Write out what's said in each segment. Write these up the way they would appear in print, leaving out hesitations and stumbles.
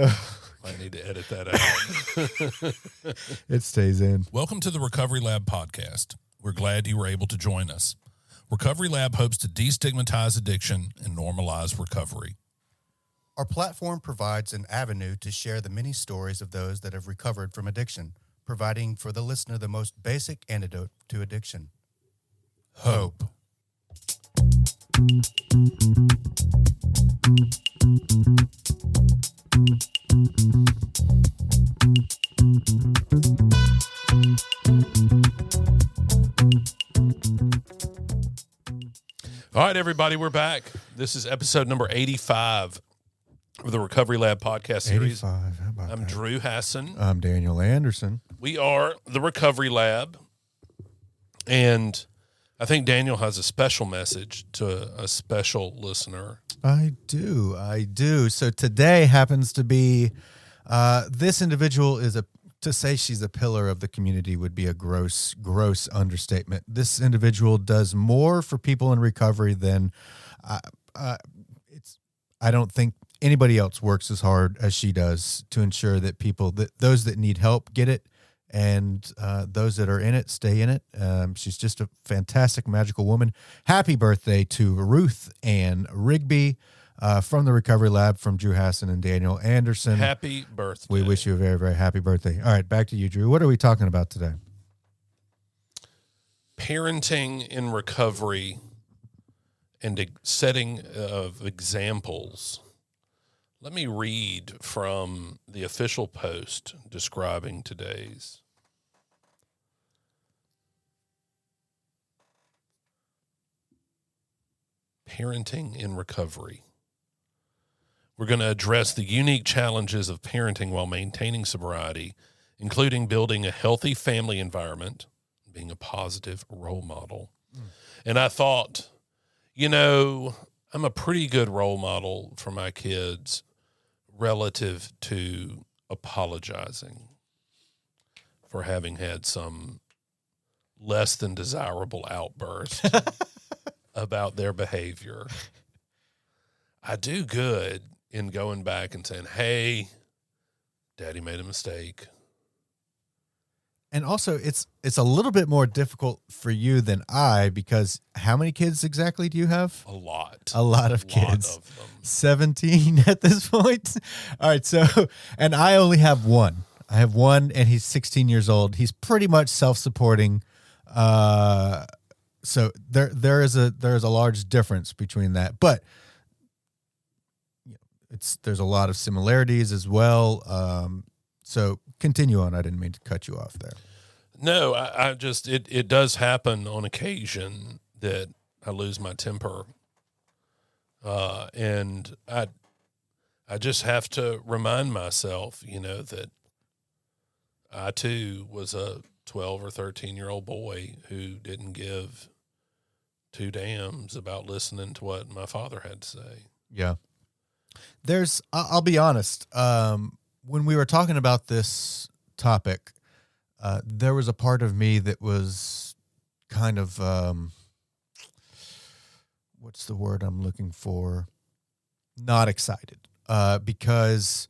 Might need to edit that out. It stays in. Welcome to the Recovery Lab podcast. We're glad you were able to join us. Recovery Lab hopes to destigmatize addiction and normalize recovery. Our platform provides an avenue to share the many stories of those that have recovered from addiction, providing for the listener the most basic antidote to addiction. Hope. All right, everybody, we're back. This is episode number 85 of the Recovery Lab podcast series. 85. How about I'm that? Drew Hassan. I'm Daniel Anderson. We are the Recovery Lab, and I think Daniel has a special message to a special listener. I do. So today happens to be, this individual is to say she's a pillar of the community would be a gross understatement. This individual does more for people in recovery than, I don't think anybody else works as hard as she does to ensure that those that need help get it, and those that are in it stay in it. She's just a fantastic, magical woman. Happy birthday to Ruth Ann Rigby from the Recovery Lab, from Drew Hassan and Daniel Anderson. Happy birthday. We wish you a very, very happy birthday. All right, back to you, Drew. What are we talking about today? Parenting in recovery and setting of examples. Let me read from the official post describing today's. Parenting in recovery. We're going to address the unique challenges of parenting while maintaining sobriety, including building a healthy family environment, being a positive role model. And I thought, I'm a pretty good role model for my kids relative to apologizing for having had some less than desirable outburst about their behavior. I do good in going back and saying, hey, Daddy made a mistake. And also, it's a little bit more difficult for you than I, because how many kids exactly do you have? A lot. A lot of kids. Lot of them. 17 at this point. All right, so, and I only have one. I have one, and he's 16 years old. He's pretty much self-supporting. So there is a large difference between that, but there's a lot of similarities as well. So continue on. I didn't mean to cut you off there. No, I just, it does happen on occasion that I lose my temper. And I just have to remind myself, that I too was a 12 or 13-year-old boy who didn't give two damns about listening to what my father had to say. Yeah. I'll be honest. When we were talking about this topic, there was a part of me that was kind of, what's the word I'm looking for? Not excited, because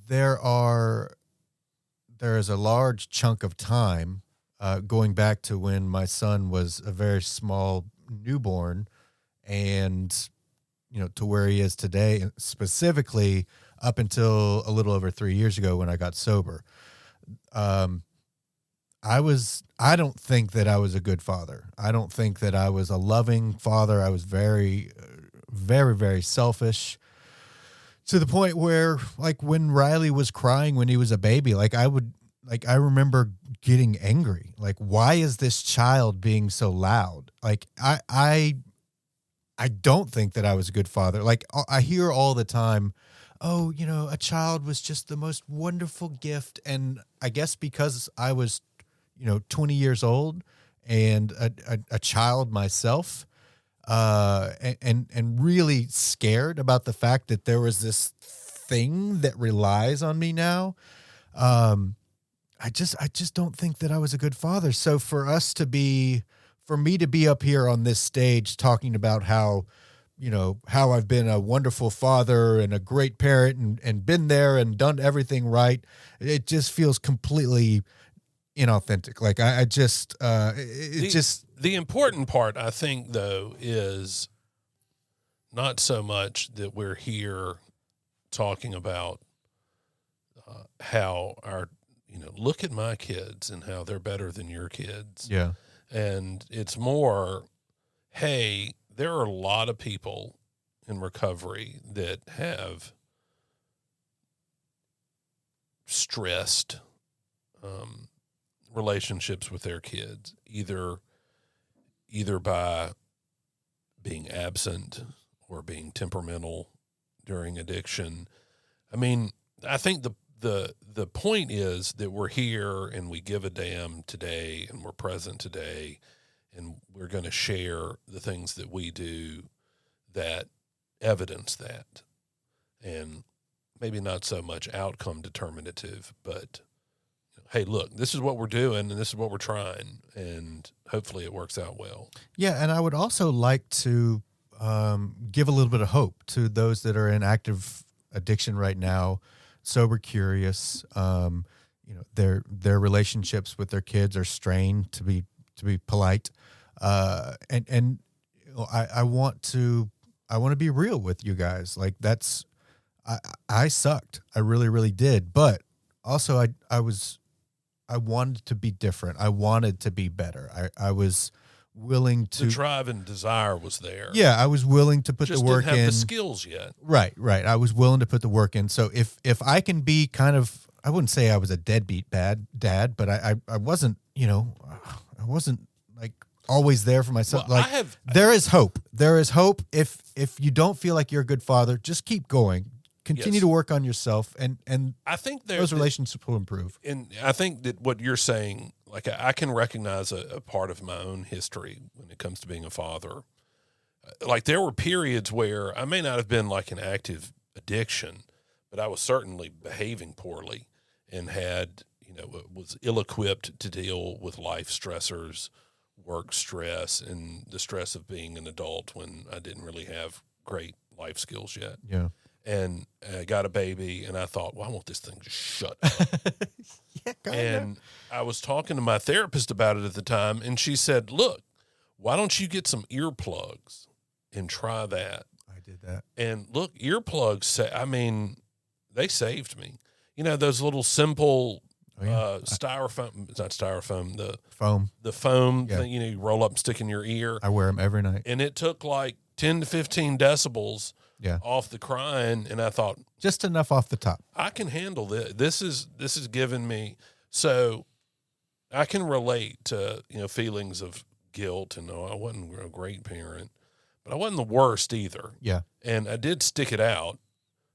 there is a large chunk of time, going back to when my son was a very small newborn, and to where he is today, specifically up until a little over 3 years ago when I got sober. I don't think that I was a good father. I don't think that I was a loving father. I was very, very, very selfish, to the point where, like, when Riley was crying when he was a baby, I remember getting angry. Like, why is this child being so loud? Like, I don't think that I was a good father. Like, I hear all the time, oh, a child was just the most wonderful gift. And I guess because I was, 20 years old and a child myself, and really scared about the fact that there was this thing that relies on me now. I just don't think that I was a good father. So for me to be up here on this stage talking about how how I've been a wonderful father and a great parent and been there and done everything right. It just feels completely inauthentic. Like I just, the important part, I think, though, is not so much that we're here talking about how our, look at my kids and how they're better than your kids. Yeah. And it's more, hey, there are a lot of people in recovery that have stressed relationships with their kids, either by being absent or being temperamental during addiction. I mean, I think the point is that we're here and we give a damn today and we're present today, and we're going to share the things that we do that evidence that. And maybe not so much outcome determinative, but hey, look, this is what we're doing and this is what we're trying, and hopefully it works out well. Yeah, and I would also like to give a little bit of hope to those that are in active addiction right now, sober curious. Their relationships with their kids are strained, to be polite, and I want to be real with you guys. Like I sucked, I really, really did, but also I wanted to be different. I wanted to be better. I was willing to. The drive and desire was there. Yeah, I was willing to put the work in. Just didn't have the skills yet. Right. I was willing to put the work in. So if I can be kind of, I wouldn't say I was a deadbeat bad dad, but I wasn't, I wasn't like always there for myself. Well, like there is hope. There is hope. If you don't feel like you're a good father, just keep going. Continue to work on yourself, and I think those relationships will improve. And I think that what you're saying, like I can recognize a part of my own history when it comes to being a father. Like there were periods where I may not have been like an active addiction, but I was certainly behaving poorly and had, was ill-equipped to deal with life stressors, work stress, and the stress of being an adult when I didn't really have great life skills yet. Yeah. And I got a baby, and I thought, well, I want this thing to shut up. Yeah, and I was talking to my therapist about it at the time, and she said, look, why don't you get some earplugs and try that? I did that. And look, earplugs, they saved me. Those little simple styrofoam, it's not styrofoam, the foam thing, you roll up and stick in your ear. I wear them every night. And it took like 10 to 15 decibels off the crying, and I thought, just enough off the top. I can handle this. This is giving me, so I can relate to feelings of guilt, and I wasn't a great parent, but I wasn't the worst either. Yeah, and I did stick it out,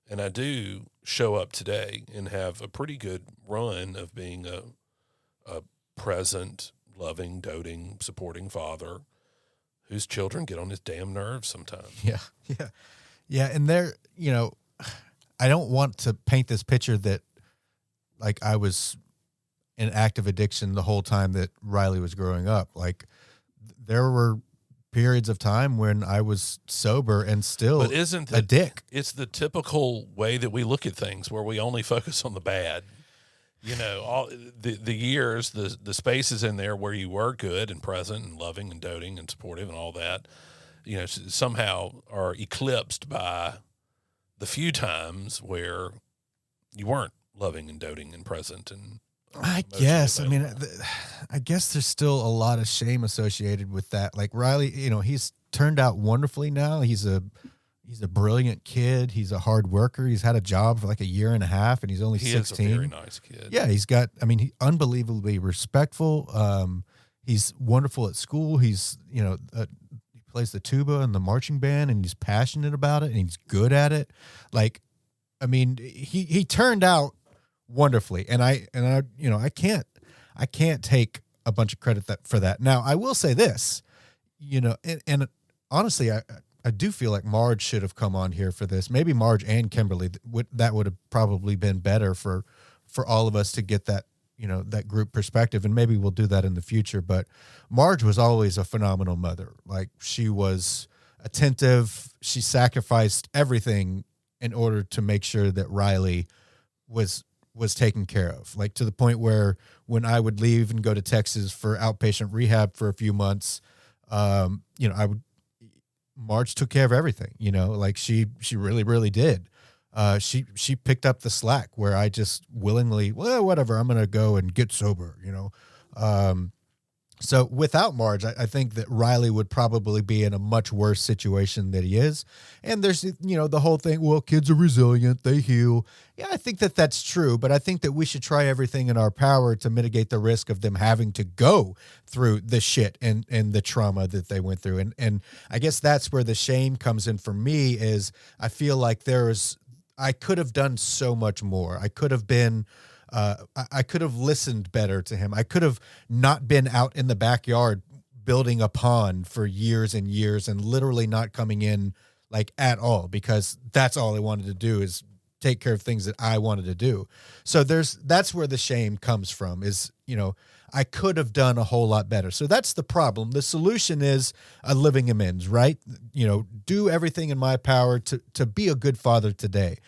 and I do show up today and have a pretty good run of being a present, loving, doting, supporting father whose children get on his damn nerves sometimes. Yeah. And there, I don't want to paint this picture that like I was in active addiction the whole time that Riley was growing up. Like there were periods of time when I was sober and still a dick. It's the typical way that we look at things where we only focus on the bad. All the years, the spaces in there where you were good and present and loving and doting and supportive and all that, somehow are eclipsed by the few times where you weren't loving and doting and present. And I guess, I guess there's still a lot of shame associated with that. Like Riley, he's turned out wonderfully now. He's a brilliant kid. He's a hard worker. He's had a job for like a year and a half, and he's only 16. He is a very nice kid. Yeah, he's got. He's unbelievably respectful. He's wonderful at school. He's he plays the tuba and the marching band, and he's passionate about it, and he's good at it. Like, he turned out wonderfully, and I can't take a bunch of credit for that. Now, I will say this, and honestly, I do feel like Marge should have come on here for this. Maybe Marge and Kimberly, that would have probably been better for all of us to get that, that group perspective. And maybe we'll do that in the future. But Marge was always a phenomenal mother. Like she was attentive. She sacrificed everything in order to make sure that Riley was taken care of, like to the point where when I would leave and go to Texas for outpatient rehab for a few months, Marge took care of everything, like she really, really did. She picked up the slack where I just willingly, well, whatever, I'm going to go and get sober, So without Marge, I think that Riley would probably be in a much worse situation than he is. And there's, the whole thing, well, kids are resilient, they heal. Yeah, I think that that's true, but I think that we should try everything in our power to mitigate the risk of them having to go through the shit and the trauma that they went through. And I guess that's where the shame comes in for me is I feel like I could have done so much more. I could have been... I could have listened better to him. I could have not been out in the backyard building a pond for years and years and literally not coming in like at all, because that's all I wanted to do is take care of things that I wanted to do. So that's where the shame comes from is, I could have done a whole lot better. So that's the problem. The solution is a living amends, right? Do everything in my power to be a good father today.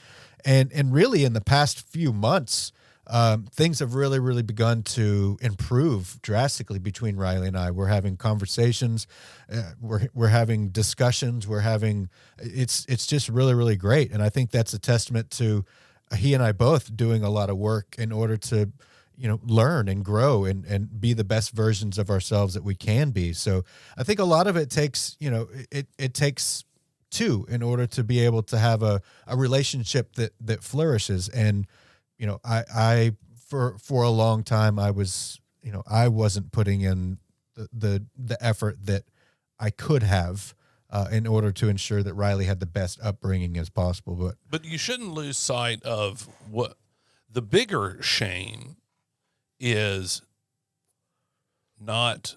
And really in the past few months, things have really, really begun to improve drastically between Riley and I. We're having conversations, we're having discussions, it's just really, really great. And I think that's a testament to he and I both doing a lot of work in order to, learn and grow and be the best versions of ourselves that we can be. So I think a lot of it takes, it takes two in order to be able to have a relationship that flourishes. And I for a long time I wasn't putting in the effort that I could have in order to ensure that Riley had the best upbringing as possible. But you shouldn't lose sight of what the bigger shame is, not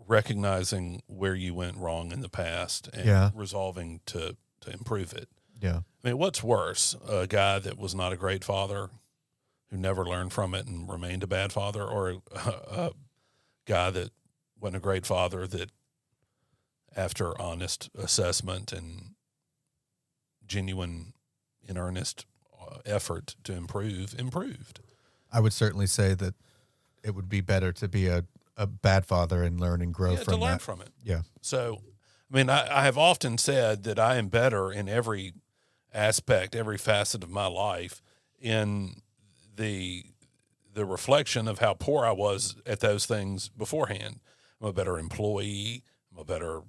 recognizing where you went wrong in the past and resolving to improve it. Yeah. I mean, what's worse, a guy that was not a great father who never learned from it and remained a bad father, or a guy that wasn't a great father that after honest assessment and genuine in earnest effort to improve, improved? I would certainly say that it would be better to be a bad father and learn and grow from that. To learn from it. Yeah. So, I mean, I have often said that I am better in every aspect, every facet of my life in the reflection of how poor I was at those things beforehand. I'm a better employee. I'm a better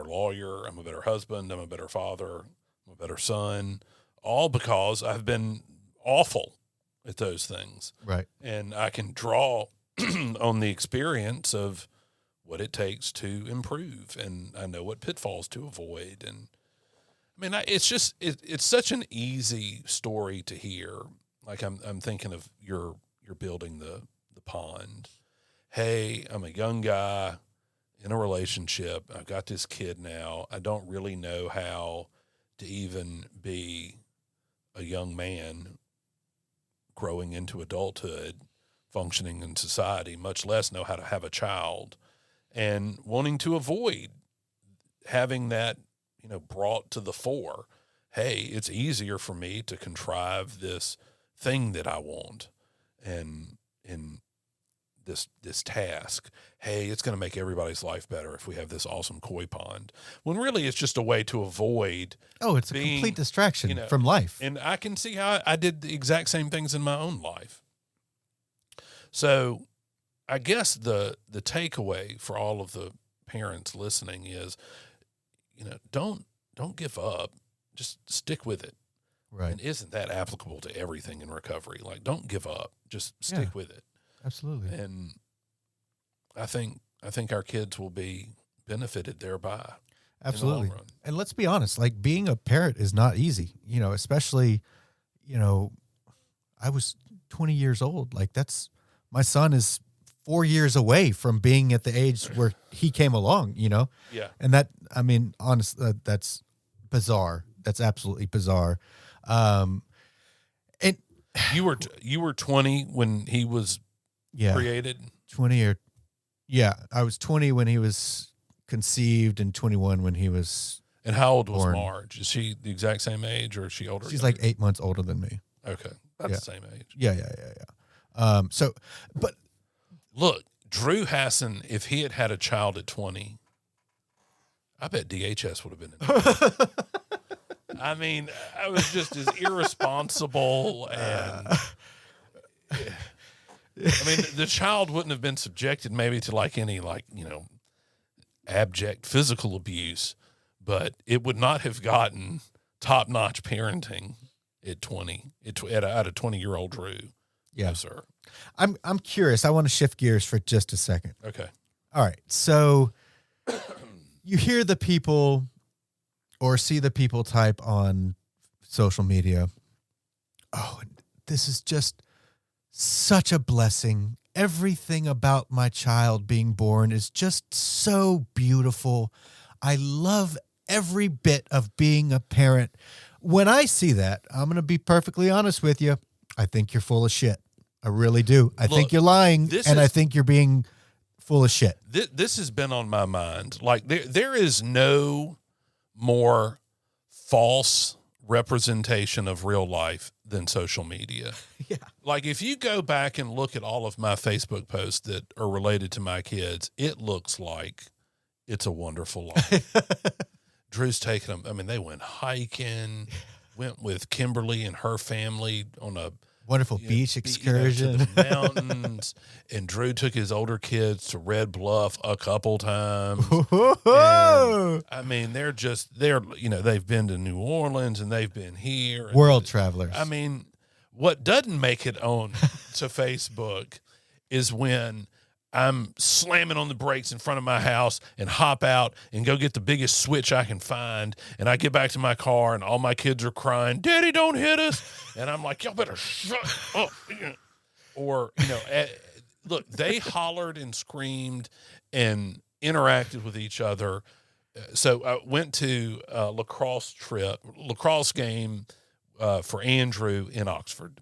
lawyer. I'm a better husband. I'm a better father. I'm a better son, all because I've been awful at those things. Right. And I can draw on the experience of what it takes to improve, and I know what pitfalls to avoid. And I mean, it's such an easy story to hear. Like I'm thinking of you're building the pond. Hey, I'm a young guy in a relationship. I've got this kid now. I don't really know how to even be a young man growing into adulthood, functioning in society, much less know how to have a child, and wanting to avoid having that, brought to the fore. Hey, it's easier for me to contrive this thing that I want and in this task. Hey, it's going to make everybody's life better if we have this awesome koi pond. When really it's just a way to avoid. Oh, it's a complete distraction from life. And I can see how I did the exact same things in my own life. So I guess the takeaway for all of the parents listening is, don't give up. Just stick with it. Right. And isn't that applicable to everything in recovery? Like, don't give up. Just stick with it. Absolutely. And I think our kids will be benefited thereby. Absolutely. In the long run. And let's be honest, like being a parent is not easy, especially, I was 20 years old. Like my son is 4 years away from being at the age where he came along, Yeah. And honestly, that's bizarre. That's absolutely bizarre. And you were 20 when he was created. 20 I was 20 when he was conceived and 21 when he was And how old was born. Marge? Is she the exact same age, or is she older? She's like 8 months older than me. Okay, that's Yeah. the same age. Yeah. So, but Look, Drew Hassan, if he had had a child at 20, I bet DHS would have been in there. I mean, I was just as irresponsible and... I mean, the child wouldn't have been subjected maybe to like any abject physical abuse, but it would not have gotten top-notch parenting at 20, at a 20-year-old Drew. yeah, No, sir. I'm curious. I want to shift gears for just a second. Okay. All right. So you hear the people or see the people type on social media, "Oh, this is just such a blessing. Everything about my child being born is just so beautiful. I love every bit of being a parent." When I see that, I'm going to be perfectly honest with you. I think you're full of shit. I really do. I think you're lying, and I think you're being full of shit. This has been on my mind. Like there is no more false representation of real life than social media. Yeah. Like if you go back and look at all of my Facebook posts that are related to my kids, it looks like it's a wonderful life. Drew's taking them. I mean, they went hiking, went with Kimberly and her family on a Wonderful beach excursion. to the mountains, and Drew took his older kids to Red Bluff a couple times. And, I mean, they've been to New Orleans and they've been here. World travelers. I mean, what doesn't make it on to Facebook is when I'm slamming on the brakes in front of my house and hop out and go get the biggest switch I can find. And I get back to my car and all my kids are crying, "Daddy, don't hit us." And I'm like, "Y'all better shut up." Or, look, they hollered and screamed and interacted with each other. So I went to a lacrosse game for Andrew in Oxford.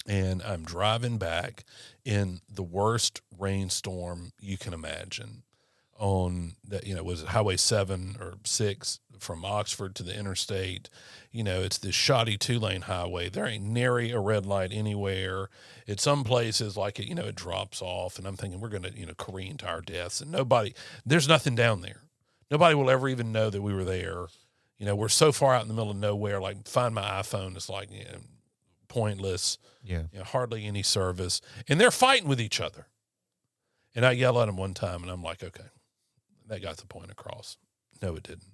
And I'm driving back in the worst rainstorm you can imagine on was it Highway 7 or 6 from Oxford to the interstate. It's this shoddy 2-lane highway. There ain't nary a red light anywhere. At some places, like it drops off, and I'm thinking we're going to, careen to our deaths, and there's nothing down there. Nobody will ever even know that we were there. We're so far out in the middle of nowhere, like find my iPhone is like, pointless. Yeah. Hardly any service. And they're fighting with each other. And I yell at them one time, and I'm like, okay, that got the point across. No, it didn't.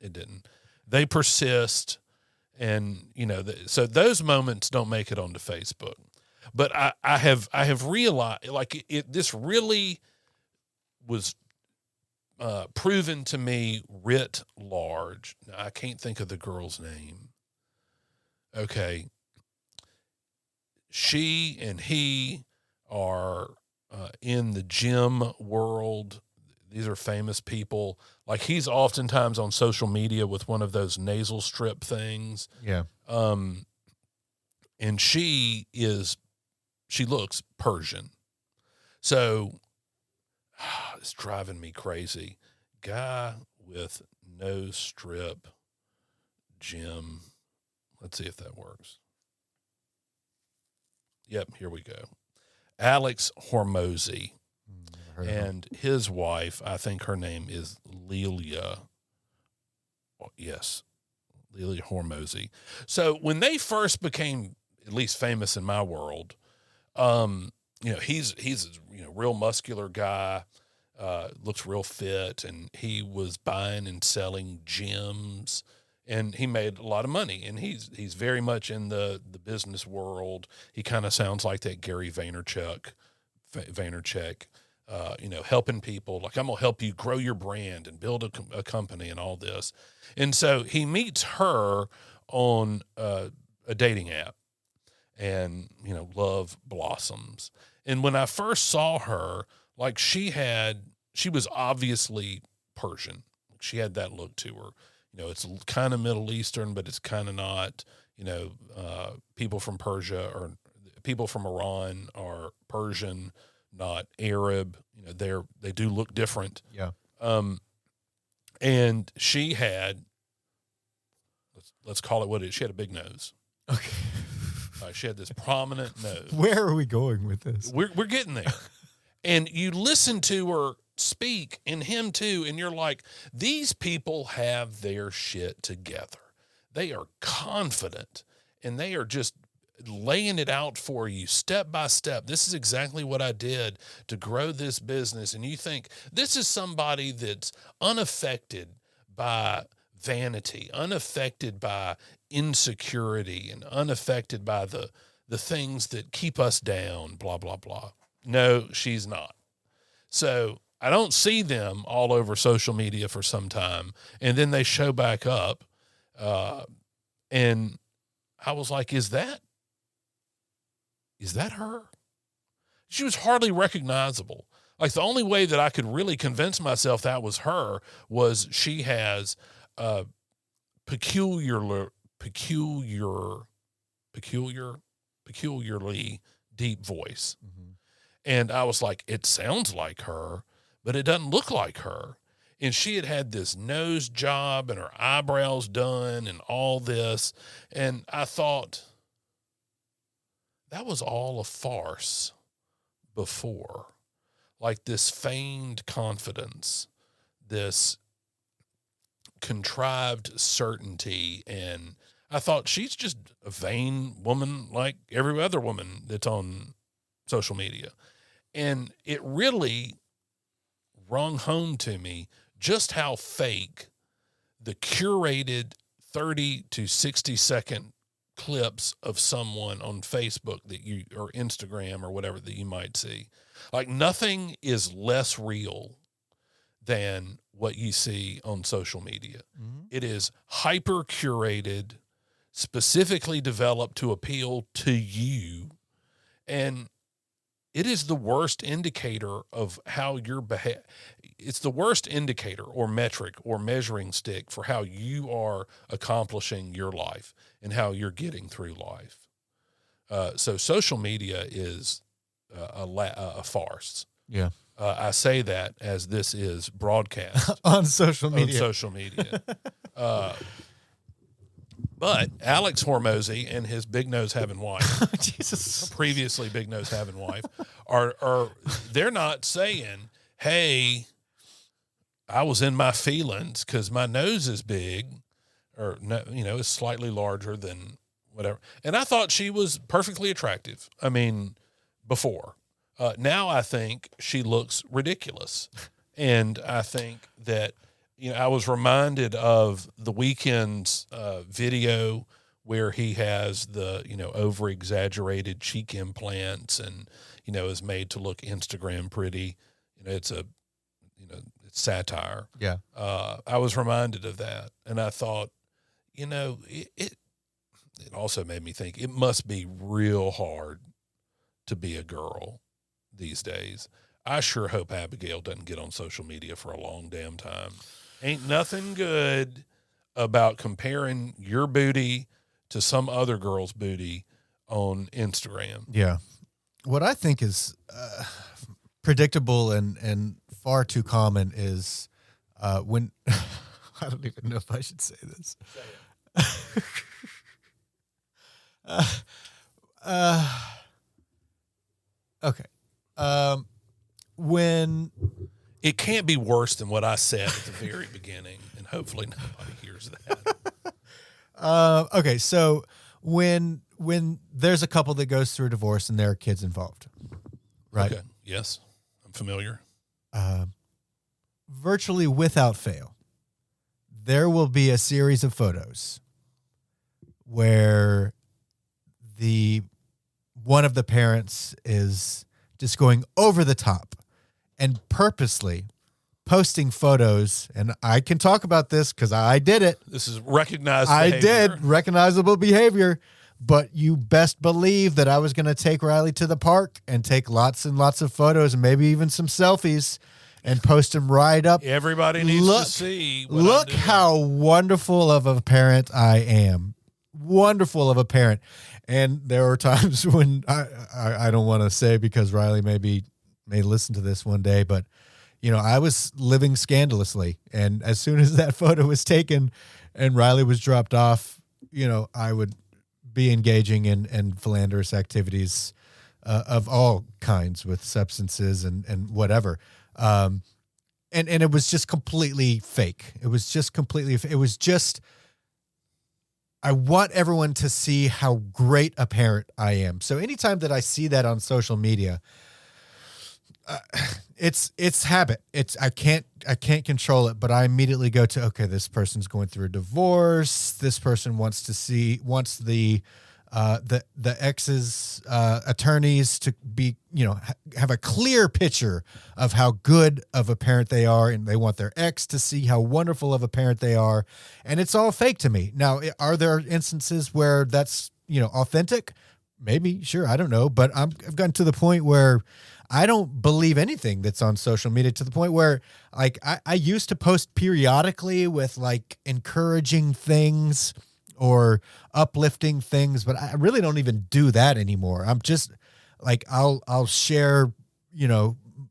It didn't. They persist. And, so those moments don't make it onto Facebook. But I have realized, like, this really was proven to me writ large. Now, I can't think of the girl's name. Okay. She and he are in the gym world. These are famous people. Like he's oftentimes on social media with one of those nasal strip things. Yeah. And she looks Persian. So it's driving me crazy. Guy with nose strip gym. Let's see if that works. Yep, here we go. Alex Hormozy. And his wife, I think her name is Lelia. Yes, Lelia Hormozy. So when they first became at least famous in my world, he's a real muscular guy, looks real fit, and he was buying and selling gyms. And he made a lot of money, and he's very much in the business world. He kind of sounds like that Gary Vaynerchuk, helping people. Like, I'm going to help you grow your brand and build a company and all this. And so he meets her on a dating app, and, love blossoms. And when I first saw her, like she was obviously Persian. She had that look to her. It's kind of Middle Eastern, but it's kind of not. People from Persia or people from Iran are Persian, not Arab. They do look different. Yeah. And she had, let's call it what it is. She had a big nose. Okay. She had this prominent nose. Where are we going with this? We're getting there. And you listen to her speak, and him too, and you're like, these people have their shit together. They are confident, and they are just laying it out for you step by step. This is exactly what I did to grow this business. And you think this is somebody that's unaffected by vanity, unaffected by insecurity, and unaffected by the things that keep us down, blah, blah, blah. No, she's not. So I don't see them all over social media for some time. And then they show back up. And I was like, is that her? She was hardly recognizable. Like, the only way that I could really convince myself that was her was she has a peculiarly deep voice. Mm-hmm. And I was like, it sounds like her, but it doesn't look like her. And she had this nose job and her eyebrows done and all this. And I thought, that was all a farce before. Like, this feigned confidence, this contrived certainty. And I thought, she's just a vain woman like every other woman that's on social media. And it really rung home to me just how fake the curated 30 to 60 second clips of someone on Facebook that you, or Instagram or whatever that you might see. Like, nothing is less real than what you see on social media. Mm-hmm. It is hyper curated, specifically developed to appeal to you. And it is the worst indicator of how your it's the worst indicator or metric or measuring stick for how you are accomplishing your life and how you're getting through life. So social media is a farce. Yeah. I say that as this is broadcast on social media. But Alex Hormozy and his big nose having wife, Jesus, previously big nose having wife, are they're not saying, hey, I was in my feelings because my nose is big, or no, is slightly larger than whatever. And I thought she was perfectly attractive. I mean, before. Now I think she looks ridiculous. And I think that, I was reminded of The Weeknd's video where he has the, over exaggerated cheek implants and, is made to look Instagram pretty. It's a, it's satire. Yeah. I was reminded of that. And I thought, it also made me think it must be real hard to be a girl these days. I sure hope Abigail doesn't get on social media for a long damn time. Ain't nothing good about comparing your booty to some other girl's booty on Instagram. Yeah. What I think is predictable and far too common is when I don't even know if I should say this. Okay. When it can't be worse than what I said at the very beginning, and hopefully nobody hears that. Okay, so when there's a couple that goes through a divorce and there are kids involved, right? Okay. Yes, I'm familiar. Virtually without fail, there will be a series of photos where one of the parents is just going over the top and purposely posting photos, and I can talk about this because I did it. This is recognized behavior. I did recognizable behavior, but you best believe that I was going to take Riley to the park and take lots and lots of photos and maybe even some selfies and post them right up. Everybody needs to see. Look how wonderful of a parent I am. Wonderful of a parent. And there are times when I don't want to say because Riley may listen to this one day, but I was living scandalously. And as soon as that photo was taken and Riley was dropped off, I would be engaging in philanderous activities of all kinds with substances and whatever. And it was just completely fake. It was just, I want everyone to see how great a parent I am. So anytime that I see that on social media, it's habit. I can't control it, but I immediately go to, okay, this person's going through a divorce. This person wants the ex's attorneys to be, have a clear picture of how good of a parent they are, and they want their ex to see how wonderful of a parent they are, and it's all fake to me. Now, are there instances where that's authentic? Maybe, sure, I don't know, but I've gotten to the point where I don't believe anything that's on social media, to the point where like I used to post periodically with like encouraging things or uplifting things, but I really don't even do that anymore. I'm just like, I'll share,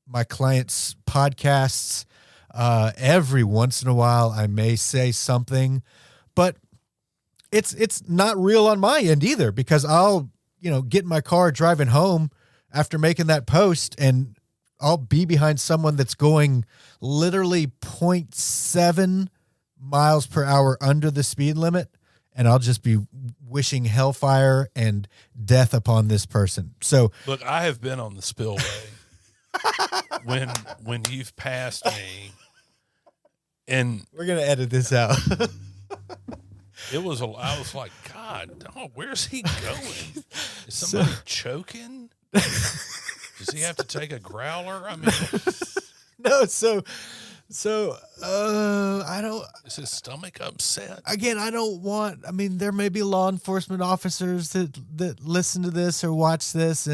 my clients' podcasts. Every once in a while I may say something, but it's not real on my end either, because I'll, get in my car driving home after making that post, and I'll be behind someone that's going literally 0.7 miles per hour under the speed limit, and I'll just be wishing hellfire and death upon this person. So look, I have been on the spillway when you've passed me, and we're going to edit this out. I was like, God, where's he going? Is somebody choking? Does he have to take a growler? I mean, no. So I don't. Is his stomach upset? Again, I don't want. I mean, there may be law enforcement officers that listen to this or watch this,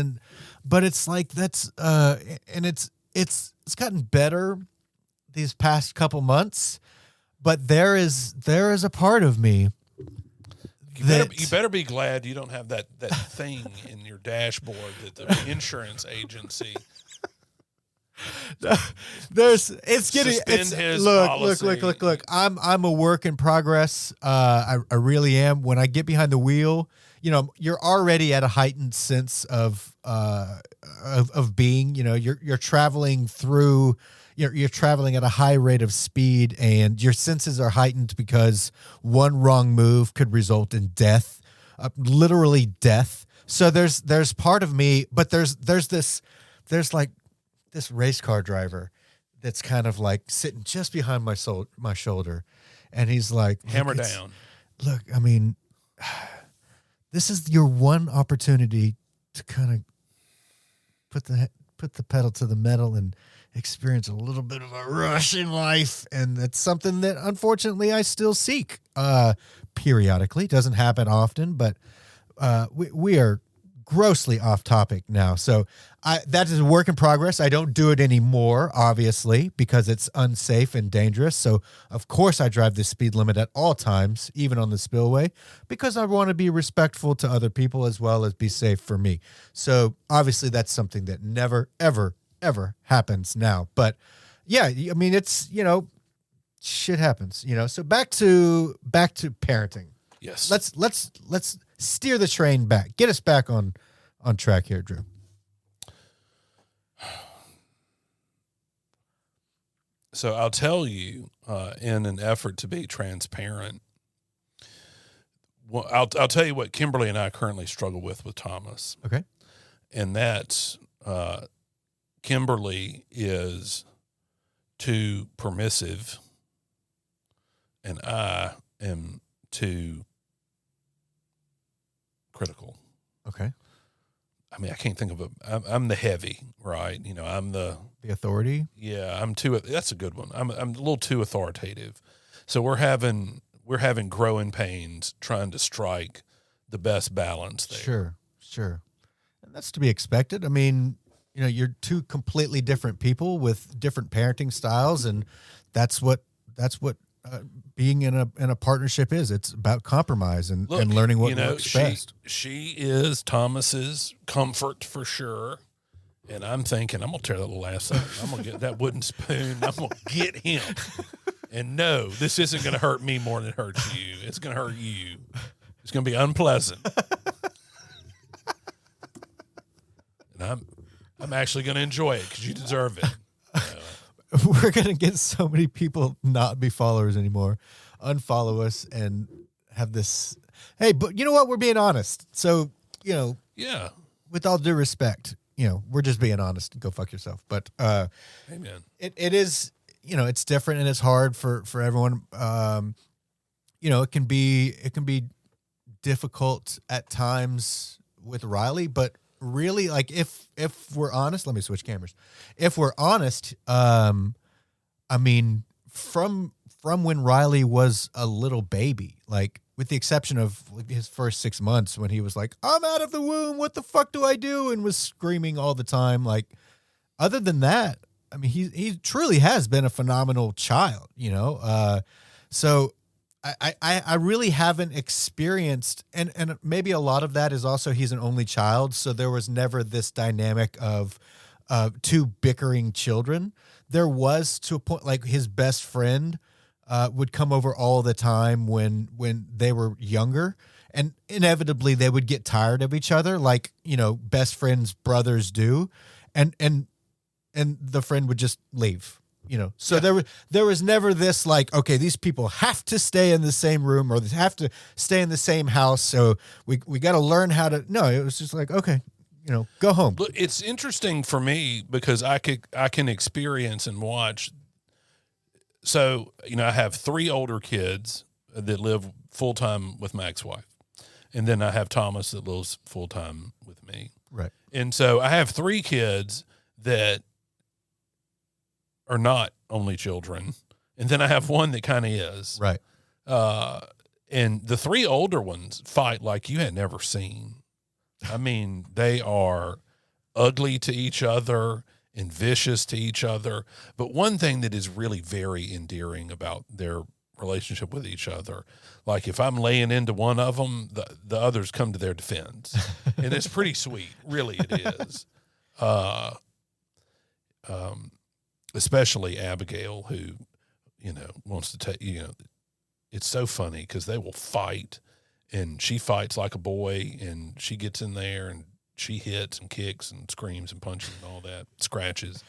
but it's like that's and it's gotten better these past couple months, but there is a part of me. You better be glad you don't have that thing in your dashboard that the insurance agency. Look. I'm a work in progress. I really am. When I get behind the wheel, you're already at a heightened sense of being. You're traveling through. You're traveling at a high rate of speed, and your senses are heightened because one wrong move could result in death, literally death. So there's part of me, but there's like this race car driver that's kind of like sitting just behind my shoulder, and he's like, hammer down. Look, I mean, this is your one opportunity to kind of put the pedal to the metal and experience a little bit of a rush in life. And that's something that unfortunately I still seek periodically. It doesn't happen often, but we are grossly off topic now. So that is a work in progress. I don't do it anymore, obviously, because it's unsafe and dangerous. So of course I drive the speed limit at all times, even on the spillway, because I want to be respectful to other people as well as be safe for me. So obviously that's something that never, ever, ever happens now. But yeah, I mean, it's, shit happens, so back to parenting. Yes. Let's steer the train back. Get us back on track here, Drew. So I'll tell you, in an effort to be transparent, well, I'll tell you what Kimberly and I currently struggle with Thomas. Okay. And that's, Kimberly is too permissive, and I am too critical. Okay. I mean, I can't think of I'm the heavy, right? I'm the authority. Yeah, that's a good one. I'm a little too authoritative. So we're having growing pains trying to strike the best balance there. Sure. And that's to be expected. I mean, you're two completely different people with different parenting styles, and that's what being in a partnership is. It's about compromise and learning what works best. She is Thomas's comfort for sure, And I'm thinking, I'm going to tear that little ass up. I'm going to get that wooden spoon. I'm going to get him. And no, this isn't going to hurt me more than it hurts you. It's going to hurt you. It's going to be unpleasant. And I'm actually going to enjoy it because you deserve it. We're going to get so many people not be followers anymore, unfollow us, and have this. Hey, but you know what? We're being honest. So, Yeah. with all due respect, we're just being honest. Go fuck yourself. But Amen. It is, it's different and it's hard for everyone. It can be difficult at times with Riley, but really, like, if we're honest, let me switch cameras. If we're honest, I mean, from when Riley was a little baby, like, with the exception of his first 6 months when he was like, I'm out of the womb, what the fuck do I do? And was screaming all the time. Like, other than that, I mean, he truly has been a phenomenal child, so I really haven't experienced, and maybe a lot of that is also he's an only child, so there was never this dynamic of two bickering children. There was, to a point, like, his best friend would come over all the time when they were younger, and inevitably they would get tired of each other, like, best friends, brothers do, and the friend would just leave. So yeah. there was never this, like, okay, these people have to stay in the same room or they have to stay in the same house. So we got to learn how to. No, it was just like, okay, go home. Look, it's interesting for me because I can experience and watch. So, I have 3 older kids that live full time with my ex-wife, and then I have Thomas that lives full time with me. Right. And so I have 3 kids that are not only children, and then I have one that kind of is. Right. And the 3 older ones fight like you had never seen. I mean, they are ugly to each other and vicious to each other. But one thing that is really very endearing about their relationship with each other, like, if I'm laying into one of them, the others come to their defense. And it's pretty sweet. Really, it is. Especially Abigail, who, wants to take, it's so funny because they will fight, and she fights like a boy, and she gets in there and she hits and kicks and screams and punches and all that, scratches.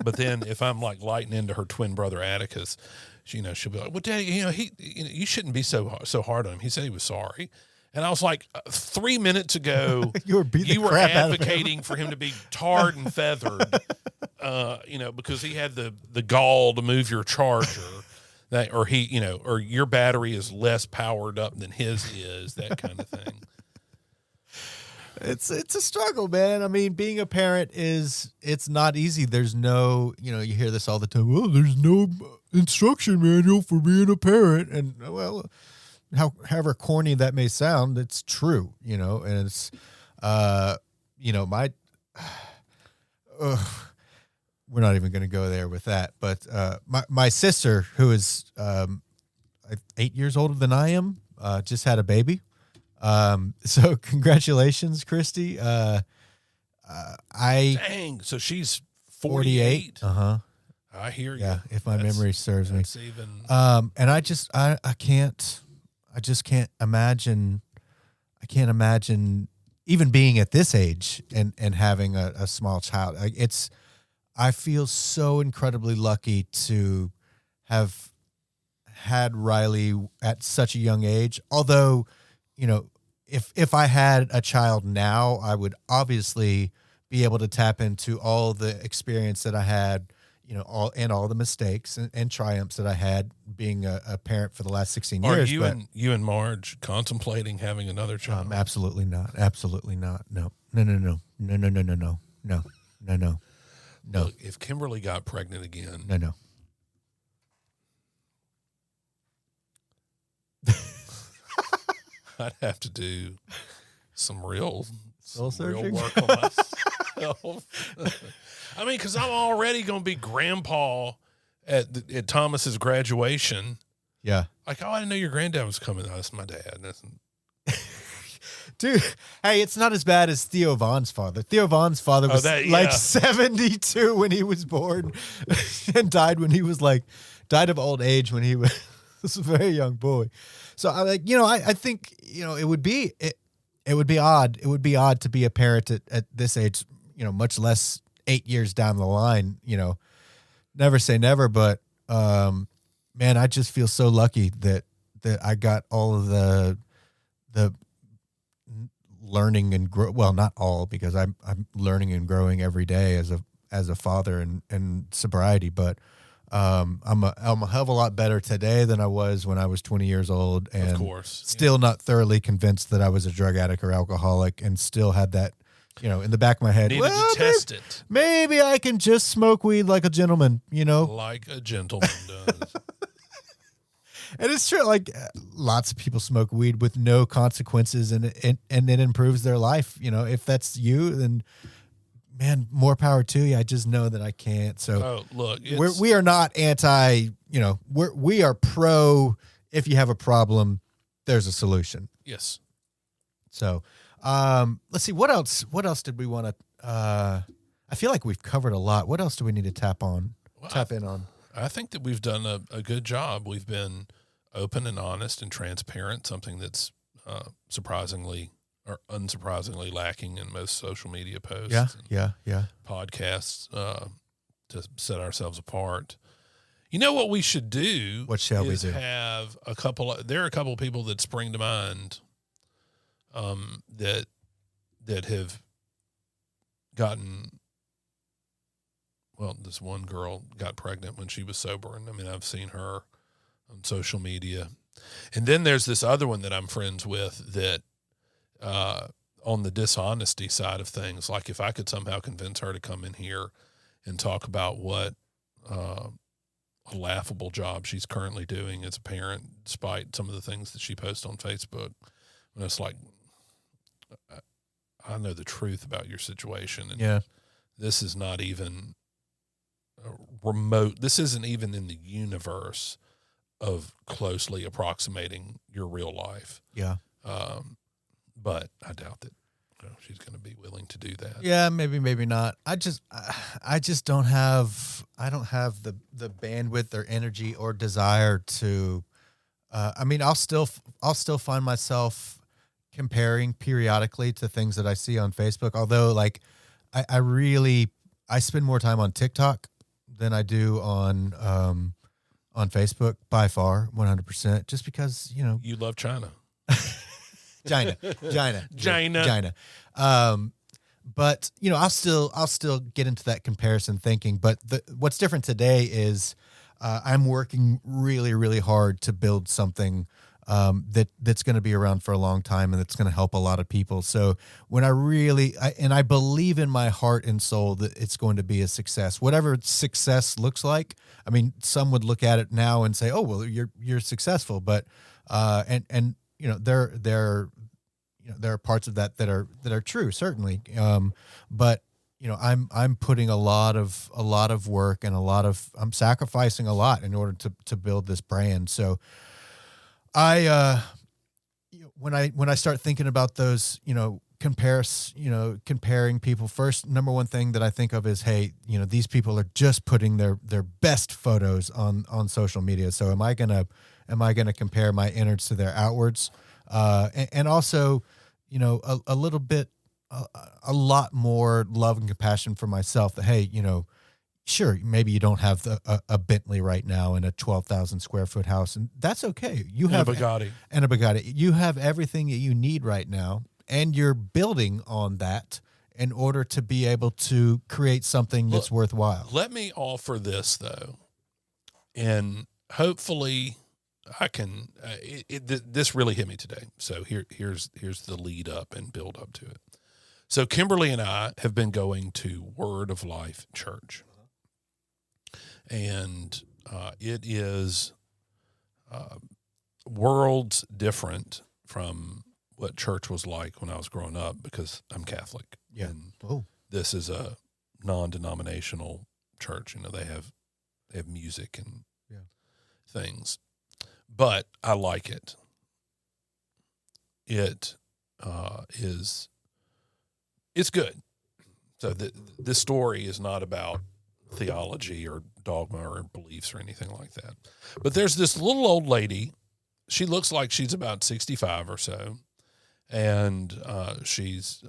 But then if I'm, like, lighting into her twin brother Atticus, she'll be like, well, Daddy, you shouldn't be so hard on him. He said he was sorry. And I was like, 3 minutes ago, you were advocating for him to be tarred and feathered, because he had the gall to move your charger, or your battery is less powered up than his is, that kind of thing. It's a struggle, man. I mean, being a parent it's not easy. There's no, you hear this all the time. Well, there's no instruction manual for being a parent. And, well, however corny that may sound, it's true, and it's, we're not even going to go there with that. But my sister, who is 8 years older than I am, just had a baby. So congratulations, Christy. Dang, so she's 48. Uh-huh. I hear you. Yeah, if my memory serves me. Even... And I just can't imagine. I can't imagine even being at this age and having a small child. I feel so incredibly lucky to have had Riley at such a young age. Although, if I had a child now, I would obviously be able to tap into all the experience that I had, all the mistakes and triumphs that I had being a parent for the last 16 years. Are you and Marge contemplating having another child? Absolutely not. Absolutely not. No. Look, if Kimberly got pregnant again. No. I'd have to do some real work on myself. I mean, because I'm already going to be grandpa at Thomas's graduation. Yeah. Like, oh, I didn't know your granddad was coming. Oh, that's my dad. Dude, hey, it's not as bad as Theo Vaughn's father. Theo Vaughn's father was like 72 when he was born and died when he was died of old age when he was a very young boy. So I think, it would be odd. It would be odd to be a parent at this age, much less 8 years down the line, never say never, but, man, I just feel so lucky that I got all of the learning and grow. Well, not all, because I'm learning and growing every day as a father and sobriety. But I'm a hell of a lot better today than I was when I was 20 years old, and of course, still not thoroughly convinced that I was a drug addict or alcoholic, and still had that, in the back of my head. Needed to test it. Maybe I can just smoke weed like a gentleman, like a gentleman does. And it's true. Lots of people smoke weed with no consequences, and it improves their life. If that's you, then man, more power to you. I just know that I can't. So look, we are not anti. We are pro. If you have a problem, there's a solution. Yes. So, let's see what else. What else did we want to? I feel like we've covered a lot. What else do we need to tap in on? I think that we've done a good job. We've been open and honest and transparent, something that's surprisingly or unsurprisingly lacking in most social media posts. Yeah. Podcasts to set ourselves apart. You know what we should do? What shall we do? Have a couple. There are a couple of people that spring to mind that have gotten. Well, this one girl got pregnant when she was sober, and I mean, I've seen her on social media. And then there's this other one that I'm friends with that, on the dishonesty side of things, like if I could somehow convince her to come in here and talk about what a laughable job she's currently doing as a parent, despite some of the things that she posts on Facebook, and it's like, I know the truth about your situation, and this is not even remote. This isn't even in the universe of closely approximating your real life. Yeah. But I doubt that she's going to be willing to do that. Yeah, maybe not. I just don't have the bandwidth or energy or desire to. I'll still find myself comparing periodically to things that I see on Facebook. Although, I spend more time on TikTok than I do on Facebook by far, 100%. Just because you love China. China. But I'll still get into that comparison thinking. But what's different today is I'm working really, really hard to build something that's going to be around for a long time and that's going to help a lot of people. So when I believe in my heart and soul that it's going to be a success, whatever success looks like. I mean, some would look at it now and say, "Oh, well, you're successful," but there are parts of that are true, certainly. But I'm putting a lot of work and I'm sacrificing a lot in order to build this brand. So when I start thinking about those, comparing people, first, number one thing that I think of is, hey, these people are just putting their best photos on social media. So am I gonna compare my innards to their outwards? And also, a little bit, a lot more love and compassion for myself that, hey, sure, maybe you don't have a Bentley right now in a 12,000 square foot house, and that's okay. You have a Bugatti. And a Bugatti. You have everything that you need right now, and you're building on that in order to be able to create something that's worthwhile. Let me offer this, though, and hopefully I can. This really hit me today. So here's the lead up and build up to it. So Kimberly and I have been going to Word of Life Church, and it is worlds different from what church was like when I was growing up, because I'm Catholic. Yeah. And this is a non-denominational church. They have music and things, but I like it. It it's good. So this story is not about theology or dogma or beliefs or anything like that. But there's this little old lady. She looks like she's about 65 or so, and she's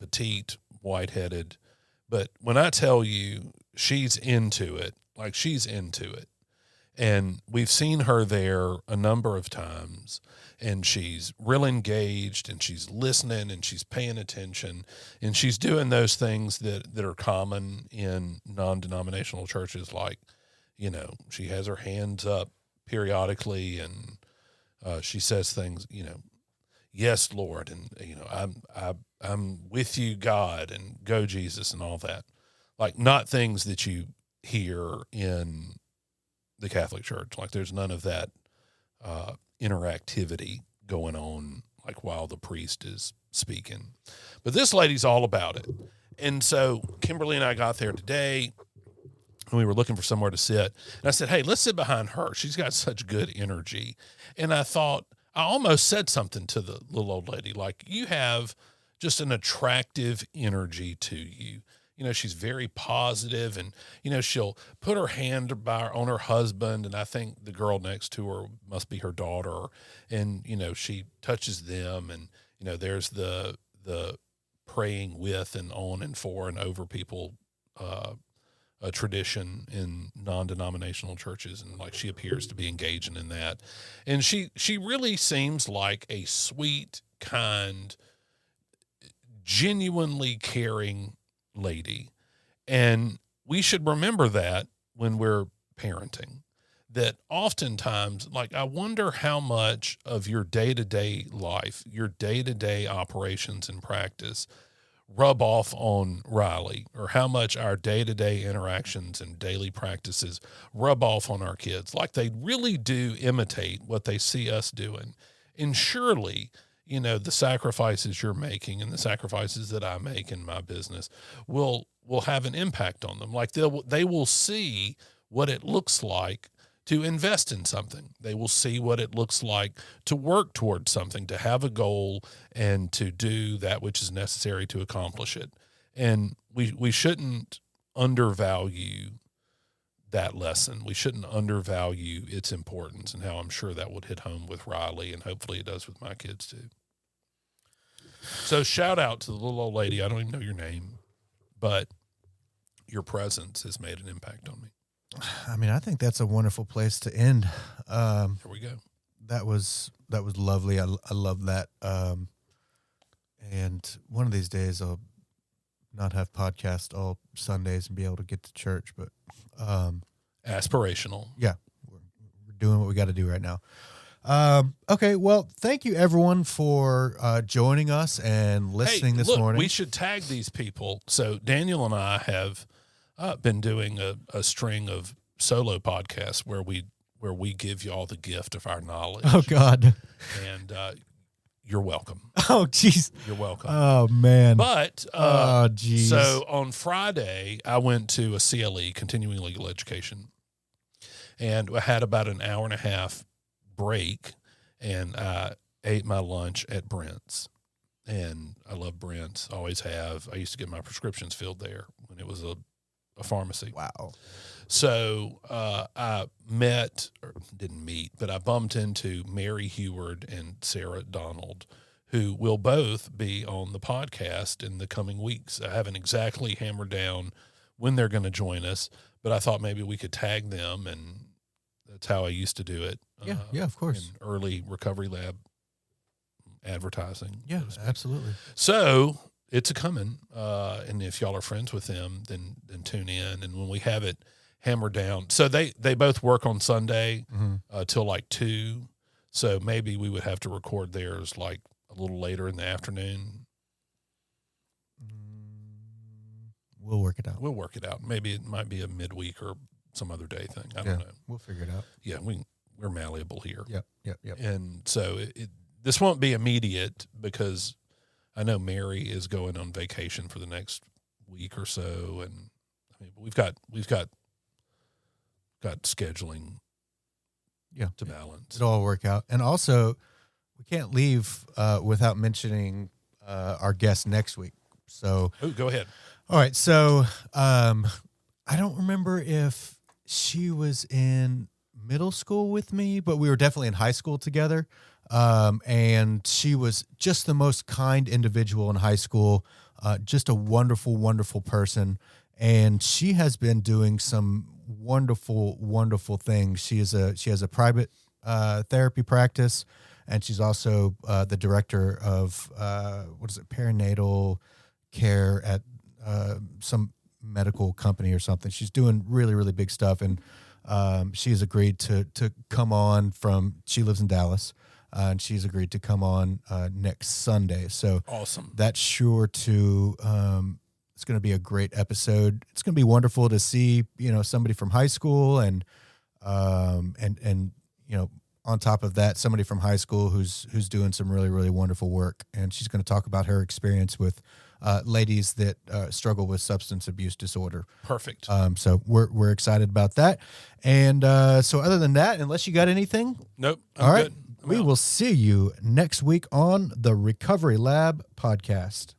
petite, white-headed. But when I tell you she's into it, like she's into it. And we've seen her there a number of times, and she's real engaged, and she's listening, and she's paying attention, and she's doing those things that are common in non-denominational churches, like, she has her hands up periodically, and she says things, yes, Lord, and, I'm with you, God, and go, Jesus, and all that. Like, not things that you hear in the Catholic Church. Like, there's none of that interactivity going on, like while the priest is speaking. But this lady's all about it. And so Kimberly and I got there today, and we were looking for somewhere to sit. And I said, hey, let's sit behind her. She's got such good energy. And I thought, I almost said something to the little old lady, like, you have just an attractive energy to you. She's very positive, and, she'll put her hand on her husband, and I think the girl next to her must be her daughter, and, she touches them, and, there's the praying with and on and for and over people, a tradition in non-denominational churches, and like she appears to be engaging in that. And she really seems like a sweet, kind, genuinely caring lady. And we should remember that when we're parenting, that oftentimes, like, I wonder how much of your day-to-day life, your day-to-day operations and practice rub off on Riley, or how much our day-to-day interactions and daily practices rub off on our kids. Like, they really do imitate what they see us doing. And surely, the sacrifices you're making and the sacrifices that I make in my business will have an impact on them. Like, they will see what it looks like to invest in something. They will see what it looks like to work towards something, to have a goal, and to do that which is necessary to accomplish it. And we shouldn't undervalue that lesson. We shouldn't undervalue its importance, and how I'm sure that would hit home with Riley, and hopefully it does with my kids too. So shout out to the little old lady. I don't even know your name, but your presence has made an impact on me. I mean, I think that's a wonderful place to end. Here we go. That was lovely. I love that. And one of these days I'll not have podcast all Sundays and be able to get to church, but aspirational. Yeah, we're doing what we got to do right now. Okay, well, thank you everyone for joining us and listening this morning. We should tag these people. So Daniel and I have been doing a string of solo podcasts where we give y'all the gift of our knowledge. Oh God. And you're welcome. Oh geez. You're welcome. Oh man. But oh geez. So on Friday I went to a CLE, continuing legal education, and I had about an hour and a half break, and I ate my lunch at Brent's. And I love Brent's, always have. I used to get my prescriptions filled there when it was a pharmacy. Wow. So I didn't meet, but I bumped into Mary Heward and Sarah Donald, who will both be on the podcast in the coming weeks. I haven't exactly hammered down when they're going to join us, but I thought maybe we could tag them, and that's how I used to do it. Yeah, of course. In early recovery lab advertising. Yeah, absolutely. So it's a coming. And if y'all are friends with them, then tune in. And when we have it hammered down, so they both work on Sunday till like 2. So maybe we would have to record theirs like a little later in the afternoon. We'll work it out. Maybe it might be a midweek or some other day thing. I don't know. We'll figure it out. Yeah, we're malleable here. Yep. And so this won't be immediate, because I know Mary is going on vacation for the next week or so, and I mean, we've got scheduling to balance. It'll all work out. And also, we can't leave without mentioning our guest next week. So, go ahead. All right. So, I don't remember if she was in middle school with me, but we were definitely in high school together. And she was just the most kind individual in high school, just a wonderful, wonderful person. And she has been doing some wonderful, wonderful things. She has a private therapy practice, and she's also the director of perinatal care at some medical company or something. She's doing really, really big stuff, and she's agreed to come on she lives in Dallas, and she's agreed to come on next Sunday. So awesome. That's sure to it's going to be a great episode. It's going to be wonderful to see, somebody from high school and on top of that, somebody from high school who's doing some really, really wonderful work. And she's going to talk about her experience with ladies that struggle with substance abuse disorder. Perfect. So we're excited about that. And so other than that, unless you got anything, nope. All right. Good. We will see you next week on the Recovery Lab podcast.